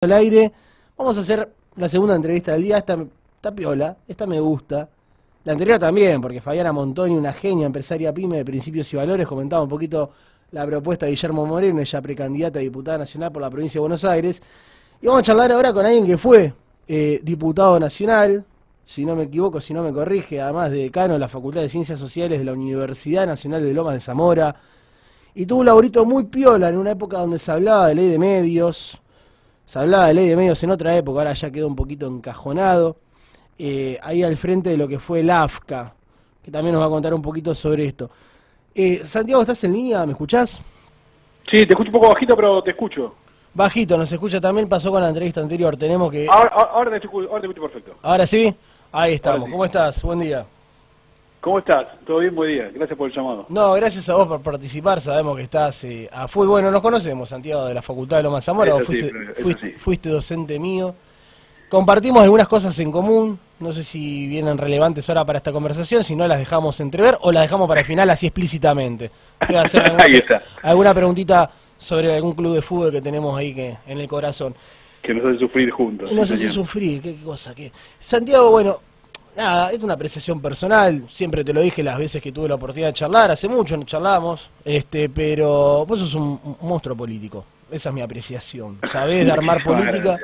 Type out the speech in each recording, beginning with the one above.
Al aire. Vamos a hacer la segunda entrevista del día. Esta piola, esta me gusta. La anterior también, porque Fabiana Montoni, una genia empresaria pyme de principios y valores, comentaba un poquito la propuesta de Guillermo Moreno, ella precandidata a diputada nacional por la provincia de Buenos Aires. Y vamos a charlar ahora con alguien que fue diputado nacional, si no me equivoco, si no me corrige, además de decano de la Facultad de Ciencias Sociales de la Universidad Nacional de Lomas de Zamora. Y tuvo un laburito muy piola en una época donde se hablaba de ley de medios. Se hablaba de ley de medios en otra época, ahora ya quedó un poquito encajonado. Ahí al frente de lo que fue el AFCA, que también nos va a contar un poquito sobre esto. Santiago, ¿estás en línea? ¿Me escuchás? Sí, te escucho un poco bajito, pero te escucho. Bajito, nos escucha también, pasó con la entrevista anterior. Tenemos que... Ahora te escucho perfecto. ¿Ahora sí? Ahí estamos. Sí. ¿Cómo estás? Buen día. ¿Cómo estás? ¿Todo bien? Buen día. Gracias por el llamado. No, gracias a vos por participar. Sabemos que estás a full. Bueno, nos conocemos, Santiago, de la Facultad de Lomas de Zamora. Vos fuiste docente mío. Compartimos algunas cosas en común. No sé si vienen relevantes ahora para esta conversación. Si no, las dejamos entrever o las dejamos para el final así explícitamente. Voy a hacer alguna preguntita sobre algún club de fútbol que tenemos ahí en el corazón. Que nos hace sufrir juntos. Nos hace sufrir, qué cosa. Santiago, bueno... Nada, es una apreciación personal, siempre te lo dije las veces que tuve la oportunidad de charlar, hace mucho no charlamos, pero vos sos un monstruo político, esa es mi apreciación, sabés de armar política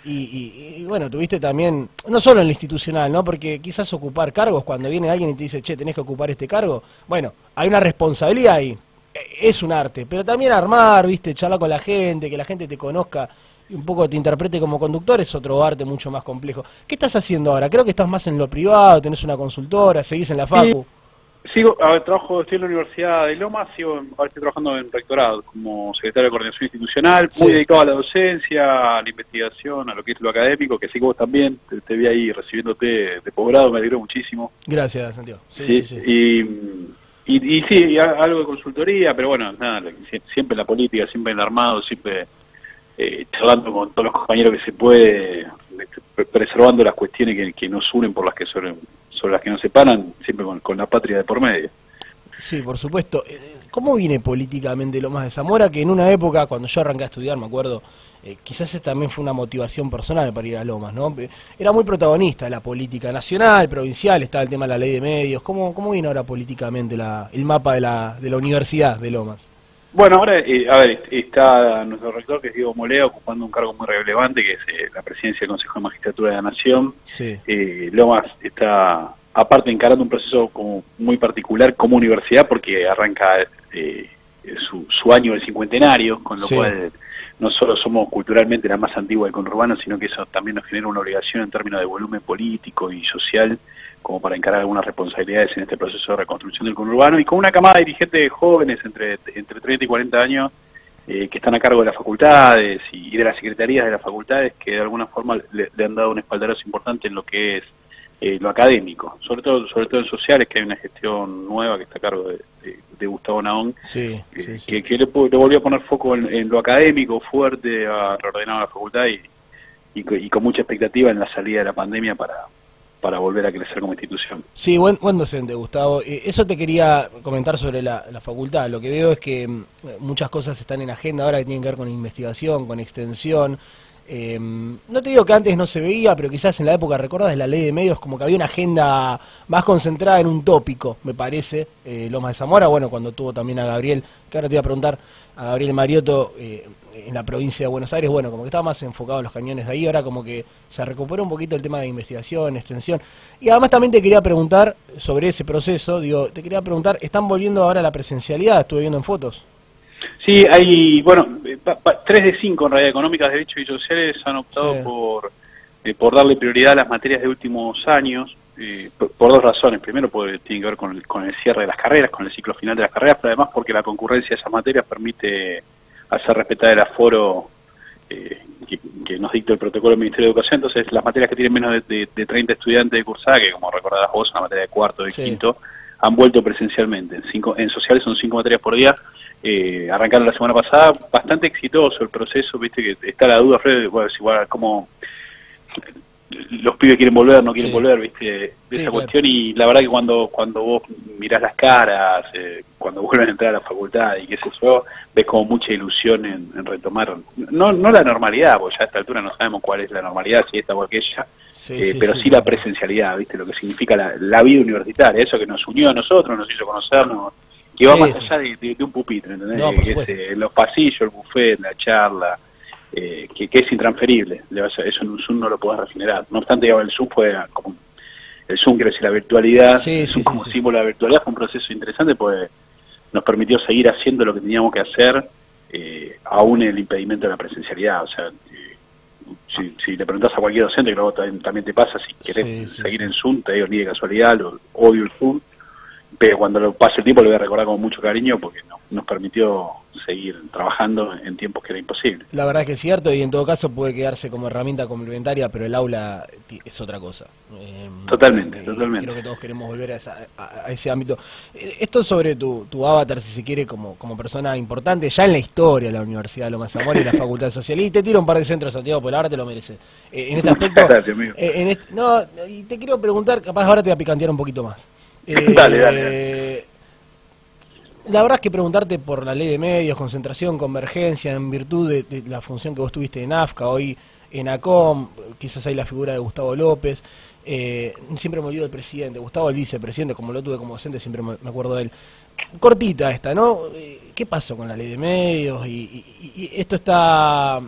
y bueno, tuviste también, no solo en lo institucional, ¿no? Porque quizás ocupar cargos, cuando viene alguien y te dice, che, tenés que ocupar este cargo, bueno, hay una responsabilidad ahí, es un arte, pero también armar, viste, charlar con la gente, que la gente te conozca, y un poco te interprete como conductor es otro arte mucho más complejo. ¿Qué estás haciendo ahora? Creo que estás más en lo privado, tenés una consultora, seguís en la facu. Estoy en la Universidad de Lomas, ahora estoy trabajando en rectorado como secretario de Coordinación Institucional, muy dedicado a la docencia, a la investigación, a lo que es lo académico, que sí que vos también, te vi ahí recibiéndote de posgrado, me alegró muchísimo. Gracias, Santiago. Sí. Y sí, algo de consultoría, pero bueno, nada, siempre en la política, siempre en el armado, siempre... charlando con todos los compañeros que se puede, preservando las cuestiones que nos unen por las que sobre las que nos separan, siempre con la patria de por medio. Sí, por supuesto. ¿Cómo viene políticamente Lomas de Zamora? Que en una época, cuando yo arranqué a estudiar, me acuerdo, quizás también fue una motivación personal para ir a Lomas, ¿no? Era muy protagonista de la política nacional, provincial, estaba el tema de la ley de medios. ¿Cómo viene ahora políticamente el mapa de la Universidad de Lomas? Bueno, ahora, está nuestro rector, que es Diego Molea, ocupando un cargo muy relevante, que es la presidencia del Consejo de Magistratura de la Nación. Sí. Lomas está, aparte, encarando un proceso como muy particular como universidad, porque arranca su año del cincuentenario, con lo cual no solo somos culturalmente la más antigua del conurbano, sino que eso también nos genera una obligación en términos de volumen político y social, como para encarar algunas responsabilidades en este proceso de reconstrucción del conurbano, y con una camada de dirigentes jóvenes entre 30 y 40 años que están a cargo de las facultades y de las secretarías de las facultades, que de alguna forma le han dado un espaldarazo importante en lo que es lo académico, sobre todo en sociales, que hay una gestión nueva que está a cargo de Gustavo Nahón, que le volvió a poner foco en lo académico fuerte, a reordenar la facultad y con mucha expectativa en la salida de la pandemia para volver a crecer como institución. Sí, buen docente, Gustavo. Eso te quería comentar sobre la facultad. Lo que veo es que muchas cosas están en agenda ahora que tienen que ver con investigación, con extensión. No te digo que antes no se veía, pero quizás en la época, ¿recordás de la ley de medios? Como que había una agenda más concentrada en un tópico, me parece. Lomas de Zamora, bueno, cuando tuvo también a Gabriel, que ahora te iba a preguntar, a Gabriel Mariotto en la provincia de Buenos Aires, bueno, como que estaba más enfocado en los cañones de ahí, ahora como que se recuperó un poquito el tema de investigación, extensión. Y además también te quería preguntar sobre ese proceso, ¿están volviendo ahora a la presencialidad? Estuve viendo en fotos. Sí, hay, 3 de 5 en realidad económicas, de derechos y sociales han optado por darle prioridad a las materias de últimos años, por dos razones. Primero, porque tiene que ver con el cierre de las carreras, con el ciclo final de las carreras, pero además porque la concurrencia de esas materias permite hacer respetar el aforo que nos dicta el protocolo del Ministerio de Educación. Entonces, las materias que tienen menos de 30 estudiantes de cursada, que como recordás vos, una materia de cuarto, de quinto, han vuelto presencialmente. En sociales son 5 materias por día. Arrancaron la semana pasada, bastante exitoso el proceso, viste que está la duda, Fred, igual como los pibes quieren volver, no quieren Sí. volver, ¿viste? De Sí, esa claro. cuestión, y la verdad que cuando vos mirás las caras, cuando vuelven a entrar a la facultad y qué sé yo, ves como mucha ilusión en retomar, no la normalidad, porque ya a esta altura no sabemos cuál es la normalidad, si esta o aquella, Sí, pero sí la presencialidad, ¿viste? Lo que significa la vida universitaria, eso que nos unió a nosotros, nos hizo conocernos, que va Sí, más sí. allá de un pupitre, ¿entendés? No, por Que supuesto. es los pasillos, el buffet, la charla, que es intransferible. Eso en un Zoom no lo podés regenerar. No obstante, digamos, el Zoom fue como el Zoom, quiere decir la virtualidad, Sí, el sí, Zoom sí, como sí. símbolo de la virtualidad fue un proceso interesante, pues nos permitió seguir haciendo lo que teníamos que hacer, aún en el impedimento de la presencialidad. O sea, si le preguntás a cualquier docente, que luego también te pasa, si querés Sí, sí, seguir sí. en Zoom, te digo ni de casualidad, odio el Zoom, pero cuando lo pase el tiempo lo voy a recordar con mucho cariño, porque nos permitió seguir trabajando en tiempos que era imposible. La verdad es que es cierto, y en todo caso puede quedarse como herramienta complementaria, pero el aula es otra cosa. Totalmente. Creo que todos queremos volver a ese ámbito. Esto sobre tu avatar, si se quiere, como persona importante ya en la historia de la Universidad de Loma de Zamora y la Facultad de Sociología. Y te tiro un par de centros, Santiago, porque ahora te lo mereces. En este aspecto, Gracias, amigo. no, y te quiero preguntar, capaz ahora te voy a picantear un poquito más. Dale. La verdad es que preguntarte por la ley de medios, concentración, convergencia, en virtud de la función que vos tuviste en AFCA, hoy en ACOM, quizás hay la figura de Gustavo López, siempre me olvido del presidente, Gustavo el vicepresidente, como lo tuve como docente, siempre me acuerdo de él. Cortita esta, ¿no? ¿Qué pasó con la ley de medios? Y esto está...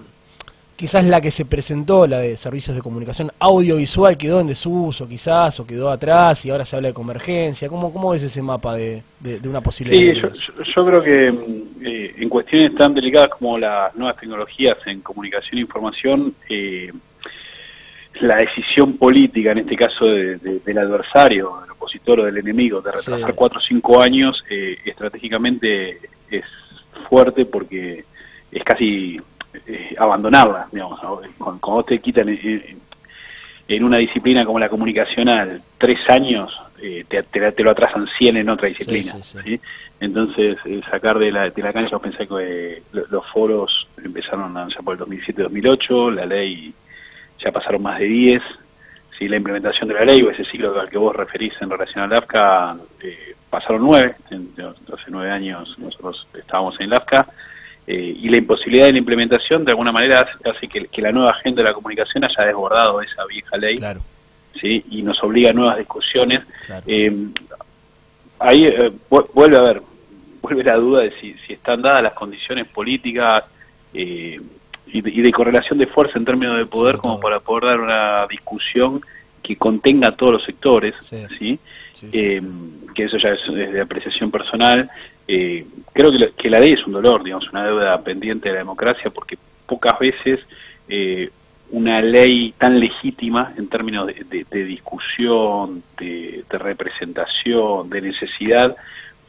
Quizás la que se presentó, la de servicios de comunicación audiovisual, quedó en desuso quizás, o quedó atrás, y ahora se habla de convergencia. ¿Cómo ves ese mapa de una posible ley Sí, de medios? yo creo que en cuestiones tan delicadas como las nuevas tecnologías en comunicación e información, la decisión política, en este caso del adversario, del opositor o del enemigo, de retrasar 4 o 5 años, estratégicamente es fuerte, porque es casi abandonarla, digamos, ¿no? Cuando vos te quitan en una disciplina como la comunicacional 3 años, te lo atrasan 100 en otra disciplina. ¿Sí? Entonces, sacar de la cancha, yo pensé que los foros empezaron ya por el 2007-2008, la ley ya pasaron más de 10, ¿sí? La implementación de la ley, o ese ciclo al que vos referís en relación al AFCA, pasaron 9, hace 9 años nosotros estábamos en el AFCA, y la imposibilidad de la implementación de alguna manera hace que la nueva agenda de la comunicación haya desbordado esa vieja ley. Claro. ¿Sí? Y nos obliga a nuevas discusiones. Claro. Ahí vuelve la duda de si están dadas las condiciones políticas y de correlación de fuerza en términos de poder, como para poder dar una discusión que contenga a todos los sectores, ¿sí? Que eso ya es de apreciación personal. Creo que la ley es un dolor, digamos, una deuda pendiente de la democracia, porque pocas veces una ley tan legítima en términos de discusión, de representación, de necesidad,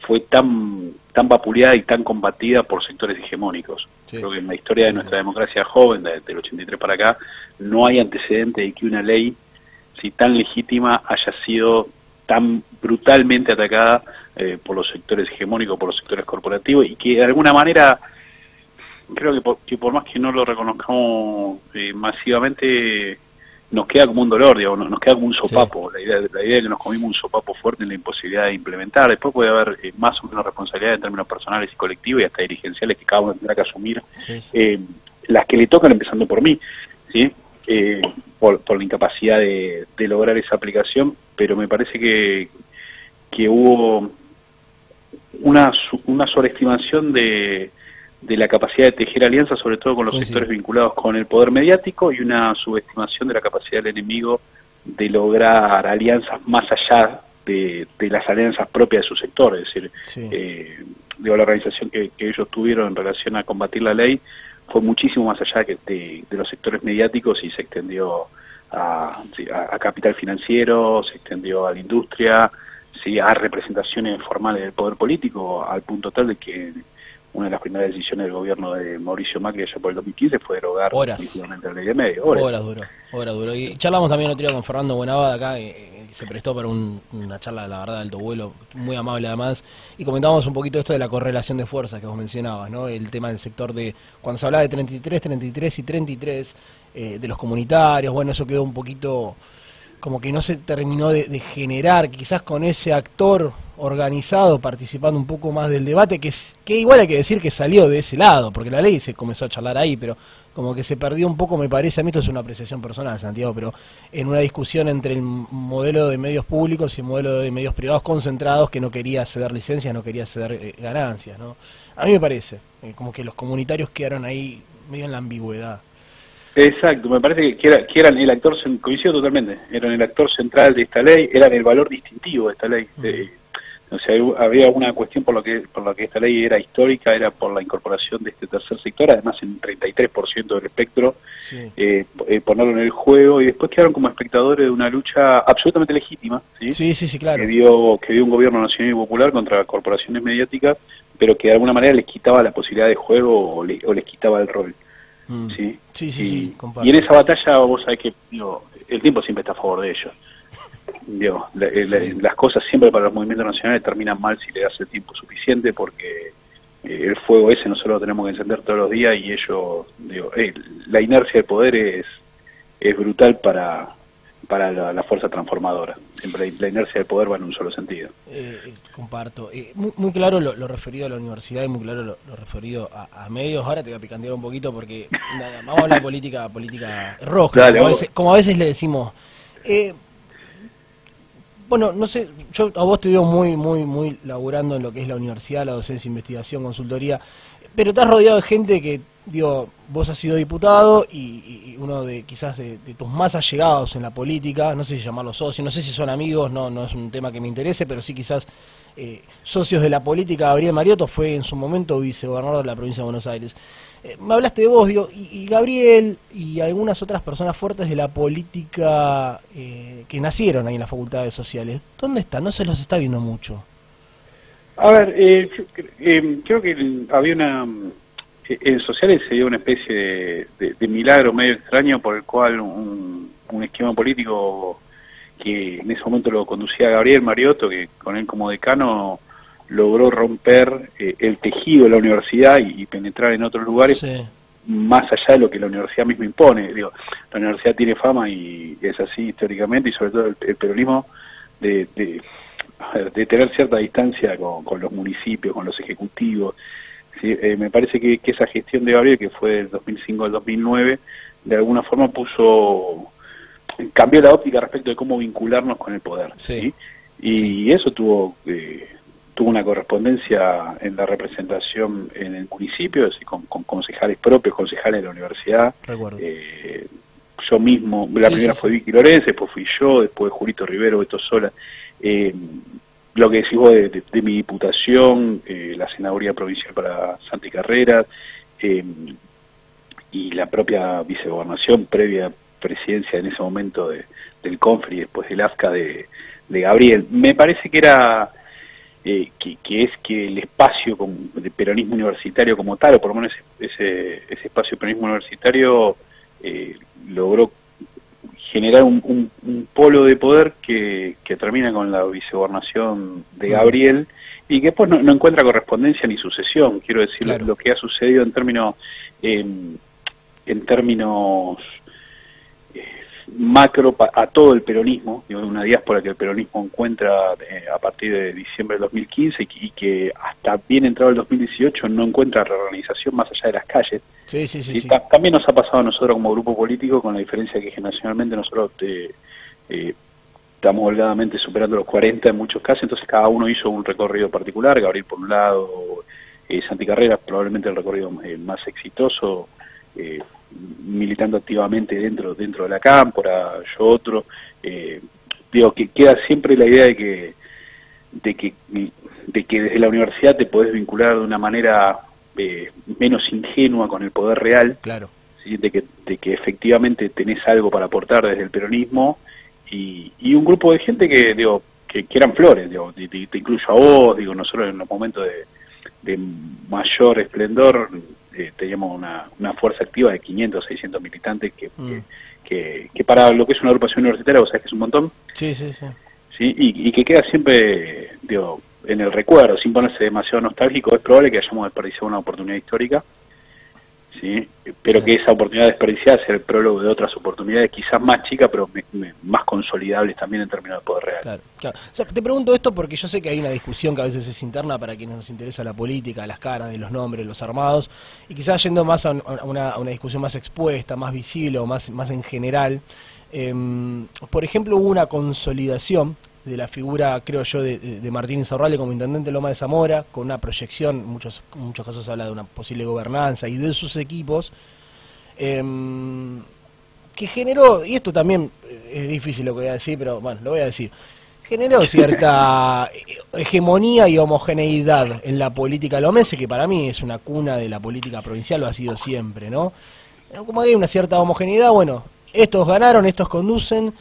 fue tan vapuleada y tan combatida por sectores hegemónicos. Creo que en la historia de nuestra democracia joven, del 83 para acá, no hay antecedente de que una ley tan legítima haya sido tan brutalmente atacada por los sectores hegemónicos, por los sectores corporativos, y que de alguna manera, creo que por más que no lo reconozcamos masivamente, nos queda como un dolor, digamos, nos queda como un sopapo. La idea de que nos comimos un sopapo fuerte en la imposibilidad de implementar. Después puede haber más o menos responsabilidad en términos personales y colectivos y hasta dirigenciales que cada uno tendrá que asumir, las que le tocan, empezando por mí, ¿sí? Por la incapacidad de lograr esa aplicación, pero me parece que hubo una sobreestimación de la capacidad de tejer alianzas, sobre todo con los sectores vinculados con el poder mediático, y una subestimación de la capacidad del enemigo de lograr alianzas más allá de las alianzas propias de su sector. Es decir, la organización que ellos tuvieron en relación a combatir la ley fue muchísimo más allá de los sectores mediáticos, y se extendió a capital financiero, se extendió a la industria, a representaciones formales del poder político, al punto tal de que una de las primeras decisiones del gobierno de Mauricio Macri allá por el 2015 fue derogar definitivamente la ley de medios. Horas duró. Y charlamos también otro día con Fernando Buenavada acá, se prestó para una charla, la verdad, de alto vuelo, muy amable además, y comentábamos un poquito esto de la correlación de fuerzas que vos mencionabas, ¿no? El tema del sector de, cuando se hablaba de 33, 33 y 33, de los comunitarios, bueno, eso quedó un poquito como que no se terminó de generar, quizás con ese actor organizado participando un poco más del debate, que igual hay que decir que salió de ese lado, porque la ley se comenzó a charlar ahí, pero como que se perdió un poco, me parece, a mí esto es una apreciación personal, Santiago, pero en una discusión entre el modelo de medios públicos y el modelo de medios privados concentrados que no quería ceder licencias, no quería ceder ganancias, ¿no? A mí me parece, como que los comunitarios quedaron ahí medio en la ambigüedad. Exacto, me parece que eran el actor, coincido totalmente, eran el actor central de esta ley, eran el valor distintivo de esta ley. O sea, había una cuestión por lo que esta ley era histórica, era por la incorporación de este tercer sector, además en 33% del espectro, sí. Ponerlo en el juego, y después quedaron como espectadores de una lucha absolutamente legítima, ¿sí? Sí, claro. Que dio un gobierno nacional y popular contra corporaciones mediáticas, pero que de alguna manera les quitaba la posibilidad de juego o les quitaba el rol. Sí, comparto. Y en esa batalla vos sabés que el tiempo siempre está a favor de ellos. Las cosas siempre para los movimientos nacionales terminan mal si le das el tiempo suficiente, porque el fuego ese nosotros lo tenemos que encender todos los días, y ellos, la inercia del poder es brutal para la fuerza transformadora. Siempre la inercia del poder va en un solo sentido. Comparto. Muy claro lo referido a la universidad y muy claro lo referido a medios. Ahora te voy a picantear un poquito porque vamos a hablar de política roja, dale, como a veces le decimos. Bueno, no sé, yo a vos te veo muy laburando en lo que es la universidad, la docencia, investigación, consultoría, pero te has rodeado de gente que, vos has sido diputado y uno de quizás de tus más allegados en la política, no sé si llamarlos socios, no sé si son amigos, no es un tema que me interese, pero sí quizás socios de la política. Gabriel Mariotto fue en su momento vicegobernador de la provincia de Buenos Aires. Me hablaste de vos, y Gabriel y algunas otras personas fuertes de la política que nacieron ahí en las facultades sociales. ¿Dónde están? No se los está viendo mucho. A ver, creo que había en sociales se dio una especie de milagro medio extraño por el cual un esquema político que en ese momento lo conducía Gabriel Mariotto, que con él como decano logró romper el tejido de la universidad y penetrar en otros lugares, sí, más allá de lo que la universidad misma impone. La universidad tiene fama, y es así históricamente, y sobre todo el peronismo, de tener cierta distancia con los municipios, con los ejecutivos. ¿Sí? Me parece que esa gestión de Gabriel, que fue del 2005 al 2009, de alguna forma cambió la óptica respecto de cómo vincularnos con el poder. Sí. ¿Sí? Y eso tuvo una correspondencia en la representación en el municipio, así, con concejales propios, concejales de la universidad. Recuerdo. Yo mismo, la primera fue Vicky Lorenz, después fui yo, después Julito Rivero, Beto Sola. Lo que decís vos de mi diputación, la senaduría provincial para Santi Carreras, y la propia vicegobernación, previa presidencia en ese momento del CONFRI y después del AFCA de Gabriel. Me parece que era que el espacio de peronismo universitario como tal, o por lo menos ese espacio de peronismo universitario, logró generar un polo de poder que termina con la vicegobernación de Gabriel, y que después no encuentra correspondencia ni sucesión. Quiero decir, claro, lo que ha sucedido en términos macro a todo el peronismo, una diáspora que el peronismo encuentra a partir de diciembre del 2015 y que hasta bien entrado el 2018 no encuentra reorganización más allá de las calles. Sí. También nos ha pasado a nosotros como grupo político, con la diferencia que generacionalmente nosotros estamos holgadamente superando los 40 en muchos casos, entonces cada uno hizo un recorrido particular. Gabriel por un lado, Santi Carreras probablemente el recorrido más exitoso, militando activamente dentro de la cámpora, yo otro. Digo que queda siempre la idea de que desde la universidad te podés vincular de una manera menos ingenua con el poder real, claro, ¿sí? de que efectivamente tenés algo para aportar desde el peronismo, y un grupo de gente que eran flores, te incluyo a vos, nosotros en los momentos de mayor esplendor teníamos una fuerza activa de 500, 600 militantes que para lo que es una agrupación universitaria, vos sabés que es un montón. Sí, sí, sí. ¿Sí? Y que queda siempre, digo, en el recuerdo, sin ponerse demasiado nostálgico. Es probable que hayamos desperdiciado una oportunidad histórica, ¿sí? Pero que esa oportunidad desperdiciada sea el prólogo de otras oportunidades quizás más chicas, pero más consolidables también en términos de poder real. Claro, claro. O sea, te pregunto esto porque yo sé que hay una discusión que a veces es interna para quienes nos interesa la política, las caras de los nombres, los armados, y quizás yendo más a una discusión más expuesta, más visible o más en general. Por ejemplo, hubo una consolidación de la figura, creo yo, de Martín Insaurralde como intendente de Loma de Zamora, con una proyección, en muchos casos se habla de una posible gobernanza y de sus equipos, que generó, y esto también es difícil lo que voy a decir, pero bueno, lo voy a decir, generó cierta hegemonía y homogeneidad en la política lomense, que para mí es una cuna de la política provincial, lo ha sido siempre, ¿no? Como hay una cierta homogeneidad, bueno, estos ganaron, estos conducen,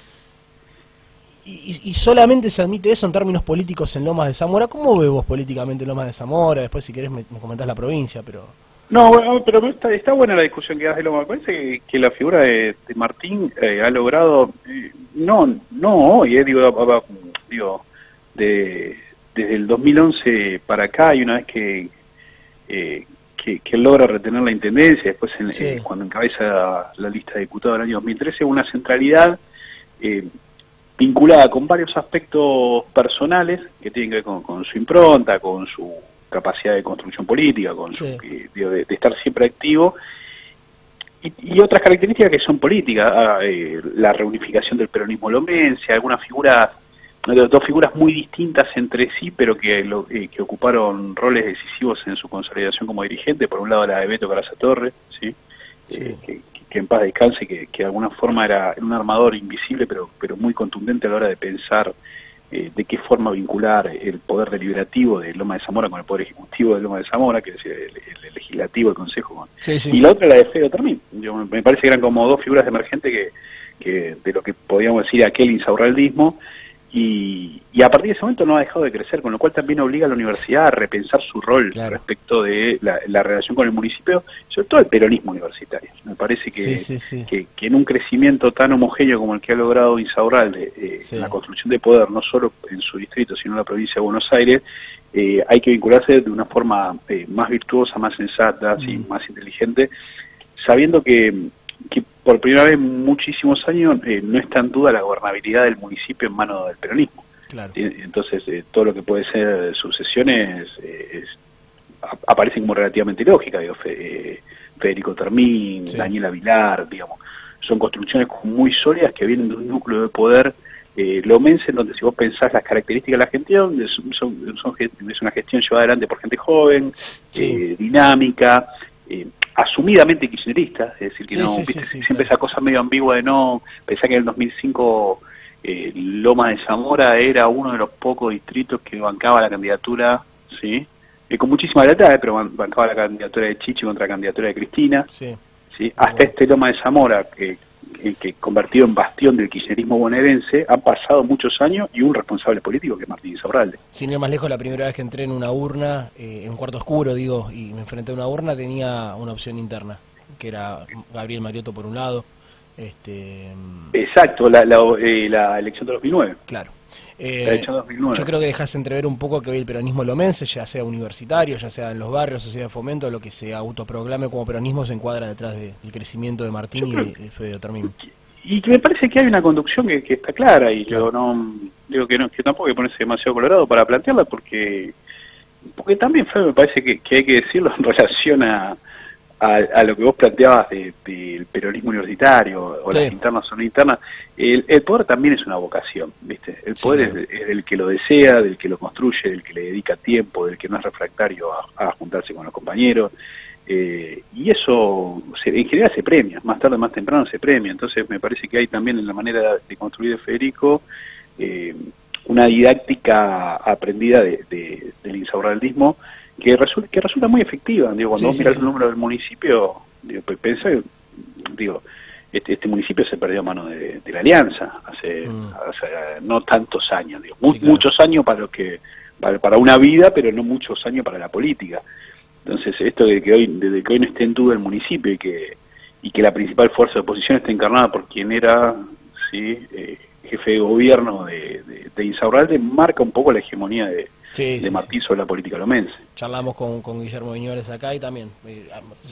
y solamente se admite eso en términos políticos en Lomas de Zamora. ¿Cómo ves vos políticamente Lomas de Zamora? Después, si querés, me comentás la provincia, pero... No, bueno, pero está buena la discusión que das de Lomas. Me parece que la figura de Martín ha logrado, no hoy, digo desde el 2011 para acá, y una vez que él logra retener la intendencia, después cuando encabeza la lista de diputados del año 2013, una centralidad vinculada con varios aspectos personales que tienen que ver con su impronta, con su capacidad de construcción política, con su, de estar siempre activo, y otras características que son políticas, la reunificación del peronismo lomense, algunas figuras, dos figuras muy distintas entre sí, pero que ocuparon roles decisivos en su consolidación como dirigente. Por un lado la de Beto Caraza Torre, ¿sí? Que en paz descanse, que de alguna forma era un armador invisible, pero muy contundente a la hora de pensar de qué forma vincular el poder deliberativo de Loma de Zamora con el poder ejecutivo de Loma de Zamora, que es el legislativo, el consejo. Y la otra la de Fede Termín. Me parece que eran como dos figuras emergentes que de lo que podíamos decir aquel insaurraldismo, y a partir de ese momento no ha dejado de crecer, con lo cual también obliga a la universidad a repensar su rol respecto de la relación con el municipio, sobre todo el peronismo universitario. Me parece que en un crecimiento tan homogéneo como el que ha logrado Insaurralde, la construcción de poder, no solo en su distrito, sino en la provincia de Buenos Aires, hay que vincularse de una forma más virtuosa, más sensata, más inteligente, sabiendo que por primera vez en muchísimos años no está en duda la gobernabilidad del municipio en manos del peronismo. Entonces todo lo que puede ser sucesiones aparecen como relativamente lógicas. Federico Termín, Daniela Vilar, digamos, son construcciones muy sólidas que vienen de un núcleo de poder lomense, en donde si vos pensás las características de la gestión, es una gestión llevada adelante por gente joven, dinámica, asumidamente kirchnerista, es decir, que siempre esa cosa medio ambigua de no pensar que en el 2005 Loma de Zamora era uno de los pocos distritos que bancaba la candidatura, con muchísima lealtad, pero bancaba la candidatura de Chichi contra la candidatura de Cristina, hasta este Loma de Zamora, que convertido en bastión del kirchnerismo bonaerense, han pasado muchos años y un responsable político que es Martín Insaurralde. Sin ir más lejos, la primera vez que entré en una urna, en un cuarto oscuro, y me enfrenté a una urna, tenía una opción interna, que era Gabriel Mariotto por un lado. Exacto, la elección de 2009. Claro. La elección de 2009. Yo creo que dejas entrever un poco que hoy el peronismo lomense, ya sea universitario, ya sea en los barrios, sociedad de fomento, lo que se autoproclame como peronismo, se encuadra detrás del crecimiento de Martín y de Fede Termín. Y que me parece que hay una conducción que está clara, y yo no digo que tampoco hay que ponerse demasiado colorado para plantearla, porque también, Fede, me parece que hay que decirlo en relación a lo que vos planteabas del peronismo universitario, o las internas o no internas. El poder también es una vocación, ¿viste? El poder es del que lo desea, del que lo construye, del que le dedica tiempo, del que no es refractario a juntarse con los compañeros, y eso en general se premia, más tarde más temprano se premia. Entonces me parece que hay también en la manera de construir de Federico una didáctica aprendida del insaurraldismo, que resulta muy efectiva. Cuando vos mirás el número del municipio, pensá que este municipio se perdió a mano de la Alianza hace no tantos años, muchos años para una vida, pero no muchos años para la política. Entonces, esto de que hoy, desde que hoy no esté en duda el municipio y que la principal fuerza de oposición esté encarnada por quien era, ¿sí?, jefe de gobierno de Insaurralde, marca un poco la hegemonía de Martí sobre la política lomense. Charlamos con Guillermo Viñoles acá y también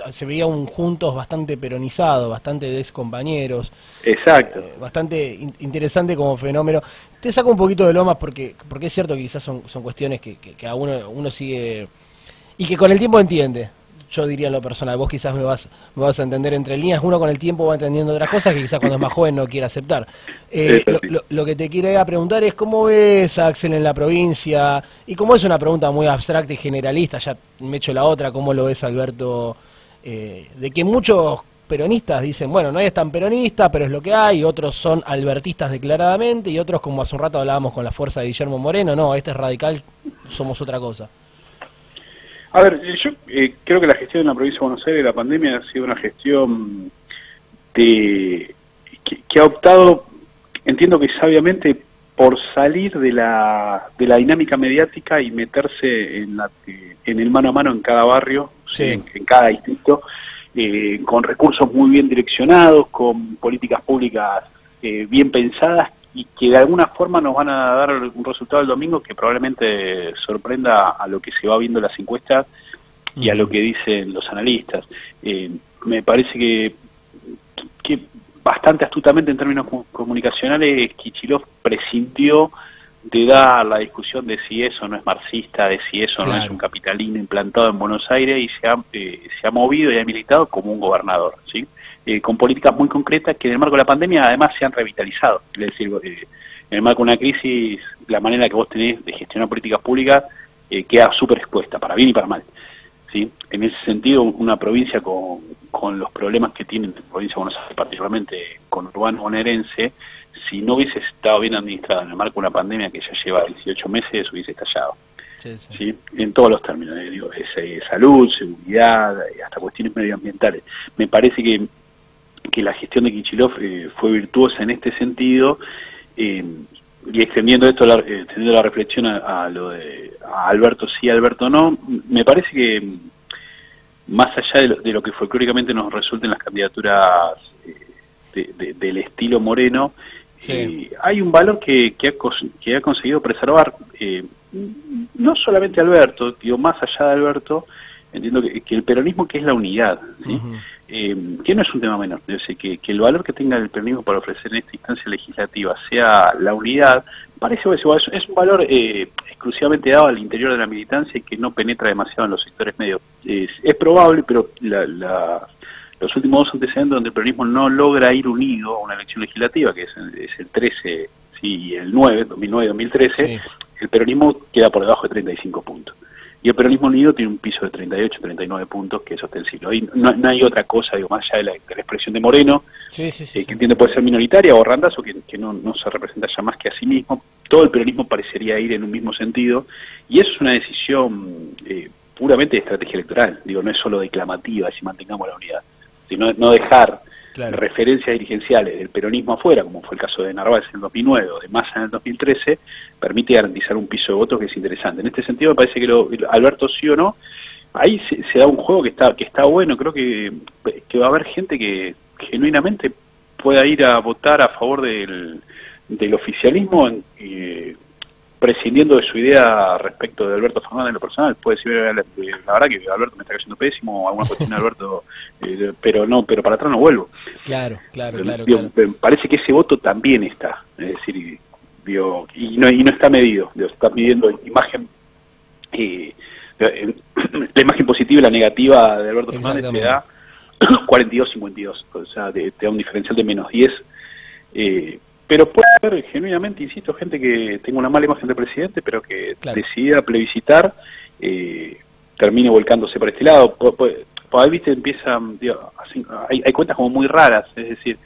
se veía un juntos bastante peronizado, bastante de ex compañeros. Exacto. Bastante interesante como fenómeno. Te saco un poquito de lomas porque es cierto que quizás son cuestiones que a uno sigue y que con el tiempo entiende. Yo diría en lo personal, vos quizás me vas a entender entre líneas, uno con el tiempo va entendiendo otras cosas que quizás cuando es más joven no quiere aceptar. Lo que te quería preguntar es cómo ves a Axel en la provincia, y como es una pregunta muy abstracta y generalista, ya me echo la otra, ¿cómo lo ves, Alberto? De que muchos peronistas dicen, bueno, no es tan peronista, pero es lo que hay, y otros son albertistas declaradamente, y otros, como hace un rato hablábamos con la fuerza de Guillermo Moreno, no, este es radical, somos otra cosa. A ver, yo creo que la gestión en la provincia de Buenos Aires de la pandemia ha sido una gestión que ha optado, entiendo que sabiamente, por salir de la dinámica mediática y meterse en el mano a mano en cada barrio, sí, en cada distrito, con recursos muy bien direccionados, con políticas públicas bien pensadas, y que de alguna forma nos van a dar un resultado el domingo que probablemente sorprenda a lo que se va viendo en las encuestas y a lo que dicen los analistas. Me parece que bastante astutamente en términos comunicacionales Kicillof prescindió de dar la discusión de si eso no es marxista, de si eso no es un capitalino implantado en Buenos Aires, y se ha movido y ha militado como un gobernador, ¿sí? Con políticas muy concretas que en el marco de la pandemia además se han revitalizado. Es decir, en el marco de una crisis, la manera que vos tenés de gestionar políticas públicas queda súper expuesta, para bien y para mal, ¿sí? En ese sentido, una provincia con los problemas que tiene la provincia de Buenos Aires, particularmente con urbano bonaerense, si no hubiese estado bien administrada en el marco de una pandemia que ya lleva 18 meses, hubiese estallado. ¿Sí? En todos los términos, salud, seguridad, hasta cuestiones medioambientales. Me parece que la gestión de Kicillof fue virtuosa en este sentido, y extendiendo esto, extendiendo la reflexión a lo de a Alberto sí, Alberto no, me parece que más allá de lo que folclóricamente nos resulten las candidaturas del estilo Moreno, hay un valor que ha conseguido preservar, no solamente Alberto, digo, más allá de Alberto, entiendo que el peronismo, que es la unidad, ¿sí? Que no es un tema menor, es decir, que el valor que tenga el peronismo para ofrecer en esta instancia legislativa sea la unidad, parece es un valor exclusivamente dado al interior de la militancia y que no penetra demasiado en los sectores medios. Es probable, pero los últimos dos antecedentes donde el peronismo no logra ir unido a una elección legislativa, que es el 13, sí, y el 9, 2009-2013, el peronismo queda por debajo de 35 puntos. Y el peronismo unido tiene un piso de 38, 39 puntos, que es ostensible. Hoy no hay otra cosa, digo, más allá de la expresión de Moreno, que entiende puede ser minoritaria, o Randazzo, que no se representa ya más que a sí mismo. Todo el peronismo parecería ir en un mismo sentido, y eso es una decisión puramente de estrategia electoral. Digo, no es solo declamativa si mantengamos la unidad, sino no dejar referencias dirigenciales del peronismo afuera, como fue el caso de Narváez en el 2009 o de Massa en el 2013, permite garantizar un piso de votos que es interesante. En este sentido me parece que Alberto sí o no, ahí se da un juego que está bueno. Creo que va a haber gente que genuinamente pueda ir a votar a favor del oficialismo, prescindiendo de su idea respecto de Alberto Fernández en lo personal. Puede decir, la verdad que Alberto me está cayendo pésimo, alguna cuestión de Alberto, pero para atrás no vuelvo. Claro. Me parece que ese voto también está, es decir, y no está medido, está midiendo imagen, la imagen positiva y la negativa de Alberto Fernández te da 42-52, o sea, te da un diferencial de menos 10, pero puede haber genuinamente, insisto, gente que tenga una mala imagen de presidente, pero que decida plebiscitar, termine volcándose por este lado. Ahí, viste, empiezan, hay cuentas como muy raras, es decir,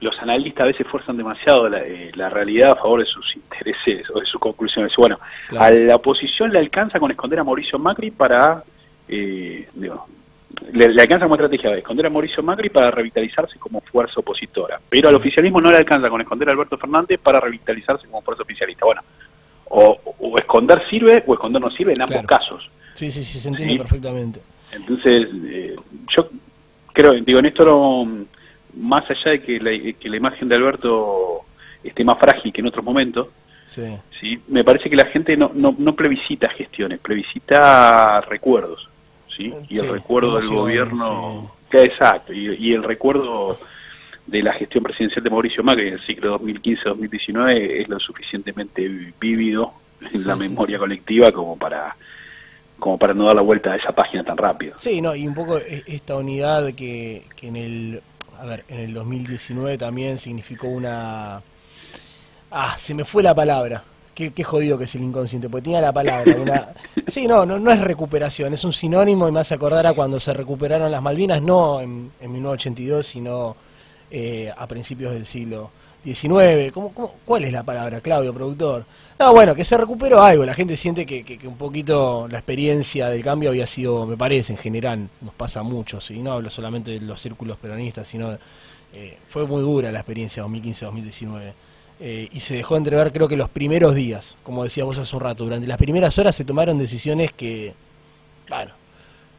los analistas a veces fuerzan demasiado la realidad a favor de sus intereses o de sus conclusiones. Bueno, a la oposición le alcanza con esconder a Mauricio Macri para... le alcanza como estrategia de esconder a Mauricio Macri para revitalizarse como fuerza opositora, pero al oficialismo no le alcanza con esconder a Alberto Fernández para revitalizarse como fuerza oficialista. Bueno, o esconder sirve o esconder no sirve en ambos casos. Sí, se entiende perfectamente. Entonces, yo creo, digo, en esto no, más allá de que la imagen de Alberto esté más frágil que en otros momentos, sí, me parece que la gente no plebiscita gestiones, plebiscita recuerdos, ¿sí? Y el recuerdo del gobierno, exacto, y el recuerdo de la gestión presidencial de Mauricio Macri en el ciclo 2015-2019 es lo suficientemente vívido en la memoria colectiva como para no dar la vuelta a esa página tan rápido. Sí, no, y un poco esta unidad que en el 2019 también significó una... se me fue la palabra. Qué jodido que es el inconsciente, porque tenía la palabra. Sí, no es recuperación, es un sinónimo y me hace acordar a cuando se recuperaron las Malvinas, no en 1982, sino a principios del siglo XIX. ¿Cuál es la palabra, Claudio, productor? No, bueno, que se recuperó algo, la gente siente que un poquito la experiencia del cambio había sido, me parece, en general, nos pasa mucho, ¿sí? No hablo solamente de los círculos peronistas, sino fue muy dura la experiencia 2015-2019. Y se dejó entrever, creo que los primeros días, como decía vos hace un rato, durante las primeras horas se tomaron decisiones que, bueno,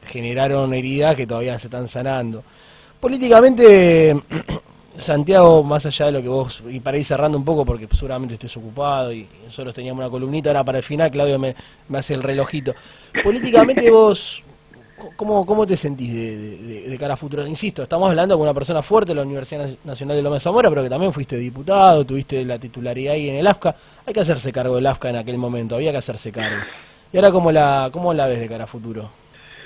generaron heridas que todavía se están sanando. Políticamente, Santiago, más allá de lo que vos, y para ir cerrando un poco, porque seguramente estés ocupado y nosotros teníamos una columnita, ahora para el final Claudio me hace el relojito. Políticamente vos, ¿cómo te sentís de cara a futuro? Insisto, estamos hablando con una persona fuerte de la Universidad Nacional de Loma de Zamora, pero que también fuiste diputado, tuviste la titularidad ahí en el AFCA. Hay que hacerse cargo del AFCA en aquel momento, había que hacerse cargo. ¿Y ahora cómo la ves de cara a futuro?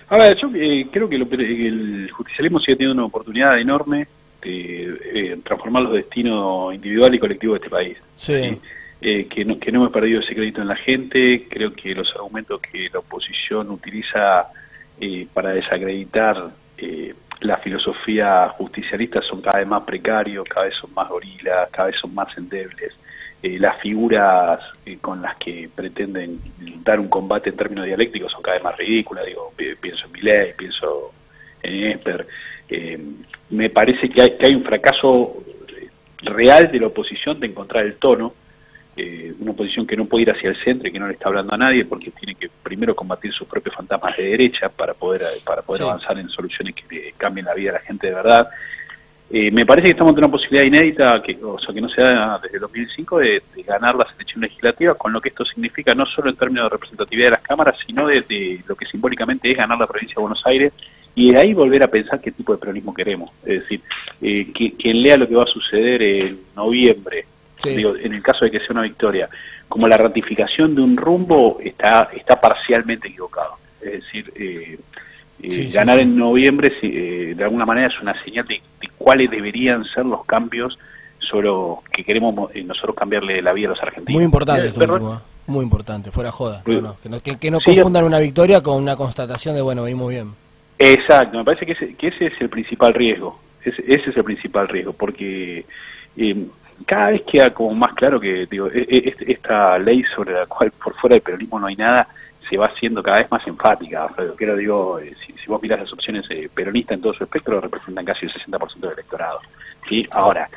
A ver, yo creo que el justicialismo sigue teniendo una oportunidad enorme de transformar los destinos individual y colectivo de este país. Sí. Que no hemos perdido ese crédito en la gente. Creo que los argumentos que la oposición utiliza para desacreditar la filosofía justicialista son cada vez más precarios, cada vez son más gorilas, cada vez son más endebles. Las figuras con las que pretenden dar un combate en términos dialécticos son cada vez más ridículas. Digo, pienso en Milei, pienso en Esper. Me parece que hay un fracaso real de la oposición de encontrar el tono, una oposición que no puede ir hacia el centro y que no le está hablando a nadie porque tiene que primero combatir sus propios fantasmas de derecha para poder sí, avanzar en soluciones que cambien la vida de la gente de verdad. Me parece que estamos ante una posibilidad inédita, que no se da desde el 2005, de ganar la elección legislativa, con lo que esto significa no solo en términos de representatividad de las cámaras, sino de lo que simbólicamente es ganar la provincia de Buenos Aires, y de ahí volver a pensar qué tipo de peronismo queremos. Es decir, quien lea lo que va a suceder en noviembre, sí, digo, en el caso de que sea una victoria, como la ratificación de un rumbo, está parcialmente equivocado. Es decir, ganar en noviembre de alguna manera es una señal de cuáles deberían ser los cambios sobre que queremos nosotros cambiarle la vida a los argentinos. Muy importante esto último, muy importante, fuera joda. Que no confundan una victoria con una constatación de, bueno, venimos bien. Exacto, me parece que ese es el principal riesgo. Ese es el principal riesgo, porque cada vez queda como más claro que esta ley sobre la cual por fuera del peronismo no hay nada, se va haciendo cada vez más enfática. Si vos mirás las opciones peronistas en todo su espectro, representan casi el 60% del electorado. ¿Sí? Ahora,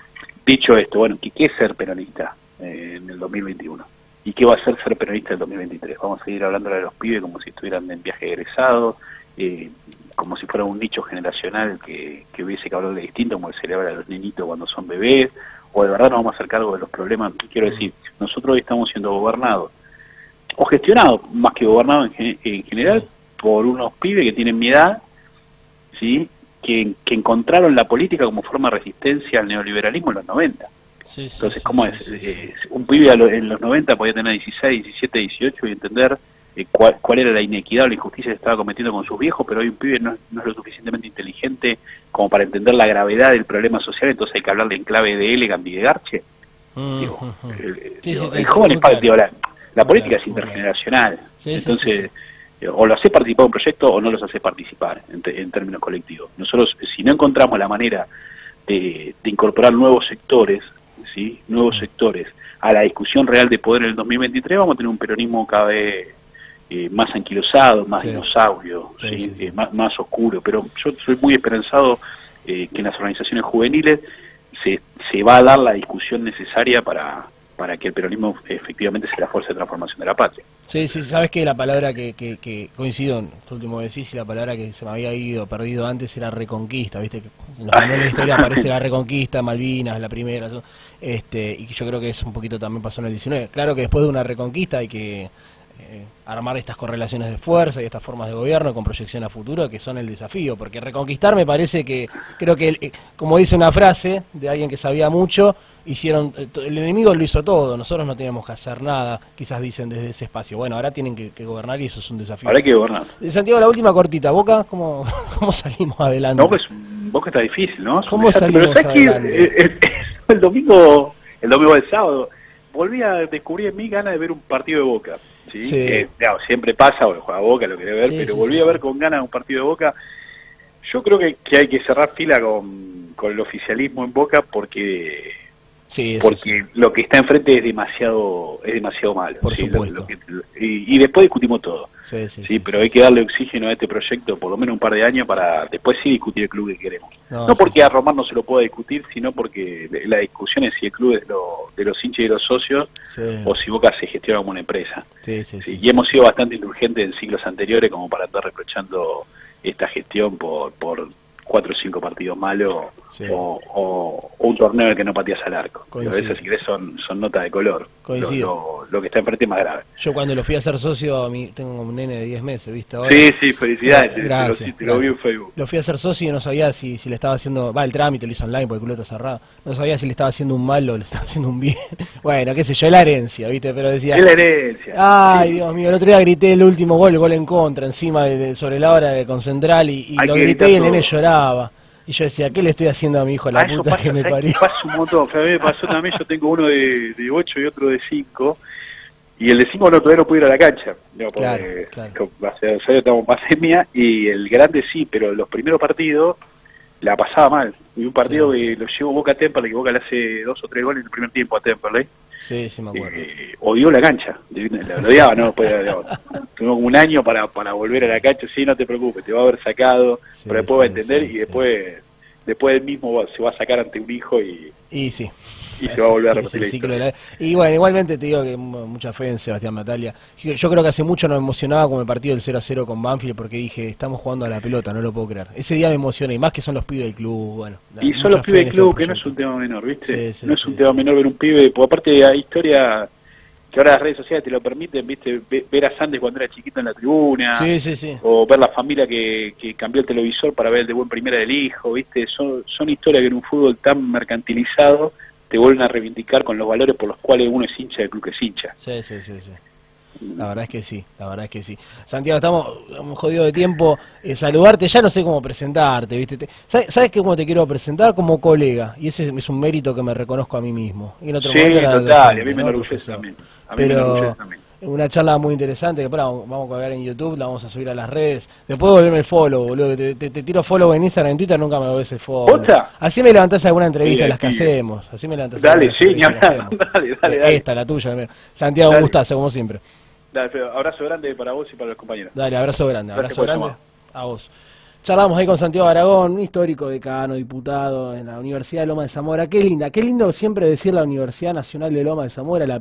dicho esto, bueno, ¿qué es ser peronista en el 2021? ¿Y qué va a ser peronista en el 2023? Vamos a seguir hablándole a los pibes como si estuvieran en viaje egresado, como si fuera un nicho generacional que hubiese que hablarle distinto, como se le habla a los nenitos cuando son bebés, o de verdad nos vamos a hacer cargo de los problemas. Quiero decir, nosotros hoy estamos siendo gobernados, o gestionados, más que gobernados en general, sí, por unos pibes que tienen mi edad, ¿sí? que encontraron la política como forma de resistencia al neoliberalismo en los 90. Sí, sí, entonces, ¿cómo es? Un pibe en los 90 podía tener 16, 17, 18 y entender cuál era la inequidad o la injusticia que estaba cometiendo con sus viejos, pero hoy un pibe no es lo suficientemente inteligente como para entender la gravedad del problema social, entonces hay que hablarle en clave de Elegant y de Garche. El joven es parte, la política es intergeneracional, entonces o lo hace participar en un proyecto o no los hace participar en términos colectivos. Nosotros, si no encontramos la manera de incorporar nuevos sectores, ¿sí? Nuevos sectores a la discusión real de poder en el 2023, vamos a tener un peronismo cada vez más anquilosado, más dinosaurio, ¿sí? Más oscuro. Pero yo soy muy esperanzado que en las organizaciones juveniles se va a dar la discusión necesaria para para que el peronismo efectivamente sea la fuerza de transformación de la patria. Sí, sí, sabes que la palabra que coincido en lo último que decís, y la palabra que se me había perdido antes era reconquista, viste, que en los manuales de historia aparece la reconquista, Malvinas, la primera, y que yo creo que eso un poquito también pasó en el 19. Claro que después de una reconquista hay que armar estas correlaciones de fuerza y estas formas de gobierno con proyección a futuro que son el desafío, porque reconquistar me parece que, creo que, como dice una frase de alguien que sabía mucho, el enemigo lo hizo todo, nosotros no teníamos que hacer nada, quizás dicen desde ese espacio. Bueno, ahora tienen que gobernar y eso es un desafío. Ahora hay que gobernar. Santiago, la última cortita, Boca, ¿cómo salimos adelante? No, pues Boca está difícil, ¿no? ¿Cómo salimos adelante? El domingo del sábado, volví a descubrir en mí ganas de ver un partido de Boca. Sí. Claro, siempre pasa, o juega Boca, lo quería ver, pero volví a ver con ganas un partido de Boca. Yo creo que hay que cerrar fila con el oficialismo en Boca porque lo que está enfrente es demasiado malo. Por supuesto. Y después discutimos todo. Pero hay que darle oxígeno a este proyecto por lo menos un par de años para después sí discutir el club que queremos. No porque a Román no se lo pueda discutir, sino porque la discusión es si el club es de los hinchas y de los socios o si Boca se gestiona como una empresa. Y hemos sido bastante indulgentes en ciclos anteriores como para estar reprochando esta gestión por 4 o 5 partidos malos o un torneo en el que no pateas al arco. Pero esas, si querés, son notas de color. Lo que está enfrente es más grave. Yo cuando lo fui a ser socio, tengo un nene de 10 meses, ¿viste? Ahora, sí, felicidades. Gracias, te lo vi en Facebook. Lo fui a ser socio y no sabía si le estaba haciendo... el trámite lo hizo online porque el club está cerrado. No sabía si le estaba haciendo un mal o le estaba haciendo un bien. Bueno, qué sé yo, es la herencia, ¿viste? Pero decía... Es la herencia. Ay, Dios mío, el otro día grité el último gol en contra, encima sobre la hora con Central y lo grité y el nene lloraba. Y yo decía, ¿qué le estoy haciendo a mi hijo? La puta que me parió. Pasa un montón. A mí me pasó también, yo tengo uno de 8 y otro de 5. Y el de 5 no todavía no pudo ir a la cancha. Claro. Hace 2 años estamos en pandemia y el grande sí, pero los primeros partidos la pasaba mal. Y un partido que lo llevó Boca a Temperley, que Boca le hace 2 o 3 goles en el primer tiempo a Temperley. Sí, me acuerdo. Odió la cancha, lo odiaba, ¿no? Tuvimos como un año para volver a la cancha. Sí, no te preocupes, te va a haber sacado, pero después va a entender y después él mismo se va a sacar ante un hijo y se va a volver a repetir la historia. Y bueno, igualmente te digo que mucha fe en Sebastián Battaglia. Yo creo que hace mucho nos emocionaba con el partido del 0-0 con Banfield porque dije, estamos jugando a la pelota, no lo puedo creer. Ese día me emocioné, y más que son los pibes del club. Bueno, y son los pibes del club, que no es un tema menor, ¿viste? No es un tema menor ver un pibe, porque aparte hay historia que ahora las redes sociales te lo permiten, ¿viste? Ver a Sandes cuando era chiquito en la tribuna, o ver la familia que cambió el televisor para ver el debut en primera del hijo, ¿viste? Son historias que en un fútbol tan mercantilizado te vuelven a reivindicar con los valores por los cuales uno es hincha del club que es hincha. Sí. La verdad es que sí. Santiago, estamos jodidos de tiempo. Saludarte, ya no sé cómo presentarte, ¿viste? ¿Sabes cómo te quiero presentar? Como colega. Y ese es un mérito que me reconozco a mí mismo. Y en otro momento era total, a mí me enorgullece también. Pero una charla muy interesante que vamos a colgar en YouTube, la vamos a subir a las redes. Después volverme el follow, boludo. Te tiro follow en Instagram, en Twitter nunca me lo ves el follow. ¿Otra? Así me levantás alguna entrevista de las que hacemos. Así me levantás. Dale, dale. Esta, la tuya. Santiago, un gustazo, como siempre. Dale, abrazo grande para vos y para los compañeros. Dale, abrazo grande a vos. Charlamos ahí con Santiago Aragón, un histórico decano, diputado en la Universidad de Loma de Zamora. Qué lindo siempre decir la Universidad Nacional de Loma de Zamora, la